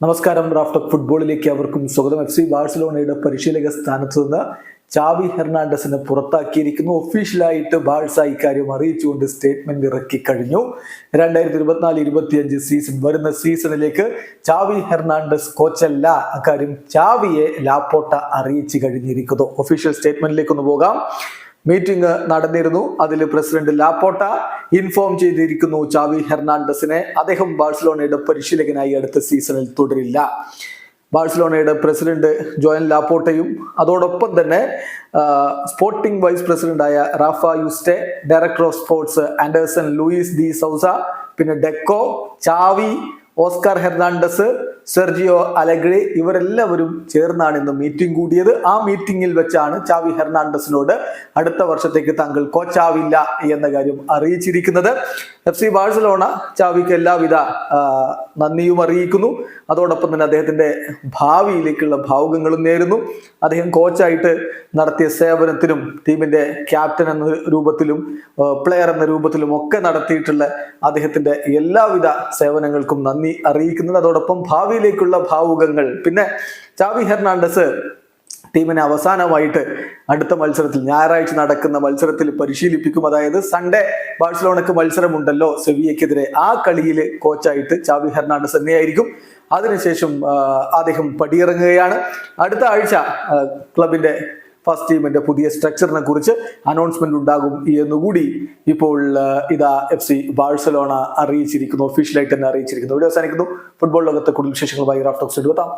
നമസ്കാരം. റാഫ്റ്റർ ഫുട്ബോളിലേക്ക് അവർക്കും സ്വാഗതം. FC ബാഴ്സലോണയുടെ പരിശീലക സ്ഥാനത്ത് നിന്ന് ചാവി ഹെർണാണ്ടസിനെ പുറത്താക്കിയിരിക്കുന്നു. ഒഫീഷ്യലായിട്ട് ബാഴ്സ ഇക്കാര്യം അറിയിച്ചുകൊണ്ട് സ്റ്റേറ്റ്മെന്റ് ഇറക്കി കഴിഞ്ഞു. 2024-25 സീസൺ വരുന്ന സീസണിലേക്ക് ചാവി ഹെർണാണ്ടസ് കോച്ചല്ല. അക്കാര്യം ചാവിയെ ലാപ്പോട്ട അറിയിച്ചു കഴിഞ്ഞിരിക്കുന്നു. ഒഫീഷ്യൽ സ്റ്റേറ്റ്മെന്റിലേക്ക് ഒന്ന് പോകാം. മീറ്റിംഗ് നടന്നിരുന്നു. അതിൽ പ്രസിഡന്റ് ലാപ്പോട്ട ഇൻഫോം ചെയ്തിരിക്കുന്നു ചാവി ഹെർണാണ്ടസിനെ. അദ്ദേഹം ബാഴ്സലോണയുടെ പരിശീലകനായി അടുത്ത സീസണിൽ തുടരില്ല. ബാഴ്സലോണയുടെ പ്രസിഡന്റ് ജോയൻ ലാപ്പോട്ടയും അതോടൊപ്പം തന്നെ സ്പോർട്ടിംഗ് വൈസ് പ്രസിഡന്റായ Rafa Yuste, director of sports Anderson Luis de Sousa, പിന്നെ Deco, Xavi, Oscar Hernandez, Sergio Alegri ഇവരെല്ലാവരും ചേർന്നാണ് ഇന്ന് മീറ്റിംഗ് കൂടിയത്. ആ മീറ്റിംഗിൽ വെച്ചാണ് ചാവി ഹെർണാണ്ടസിനോട് അടുത്ത വർഷത്തേക്ക് താങ്കൾ കോച്ചാവില്ല എന്ന കാര്യം അറിയിച്ചിരിക്കുന്നത്. FC ബാഴ്സലോണ ചാവിക്ക് എല്ലാവിധ നന്ദിയും അറിയിക്കുന്നു. അതോടൊപ്പം തന്നെ അദ്ദേഹത്തിന്റെ ഭാവിയിലേക്കുള്ള ഭാവുകങ്ങളും നേരുന്നു. അദ്ദേഹം കോച്ചായിട്ട് നടത്തിയ സേവനത്തിനും ടീമിന്റെ ക്യാപ്റ്റൻ എന്ന രൂപത്തിലും പ്ലെയർ എന്ന രൂപത്തിലും ഒക്കെ നടത്തിയിട്ടുള്ള അദ്ദേഹത്തിന്റെ എല്ലാവിധ സേവനങ്ങൾക്കും നന്ദി അറിയിക്കുന്നത്. അതോടൊപ്പം ഭാവിയിലേക്കുള്ള ഭാവുകങ്ങൾ. പിന്നെ ചാവി ഹെർണാണ്ടസ് ടീമിനെ അവസാനമായിട്ട് അടുത്ത മത്സരത്തിൽ ഞായറാഴ്ച നടക്കുന്ന മത്സരത്തിൽ പരിശീലിപ്പിക്കും. അതായത് സൺഡേ ബാഴ്സലോണക്ക് മത്സരമുണ്ടല്ലോ സെവിയക്കെതിരെ. ആ കളിയിൽ കോച്ചായിട്ട് ചാവി ഹെർണാണ്ടസ് തന്നെയായിരിക്കും. അതിനുശേഷം അദ്ദേഹം പടിയിറങ്ങുകയാണ്. അടുത്ത ആഴ്ച ക്ലബിന്റെ ഫസ്റ്റ് ടീമിന്റെ പുതിയ സ്ട്രക്ചറിനെ കുറിച്ച് അനൗൺസ്മെന്റ് ഉണ്ടാകും എന്നുകൂടി ഇപ്പോൾ ഇതാ FC ബാഴ്സലോണ അറിയിച്ചിരിക്കുന്നു. ഒഫീഷ്യലായിട്ട് തന്നെ അറിയിച്ചിരിക്കുന്നു. വീഡിയോ അവസാനിക്കുന്നു. ഫുട്ബോൾ ലോകത്തെ കൂടുതൽ വിശേഷങ്ങളുമായി റാഫ്റ്റോക്സ് എടുത്താം.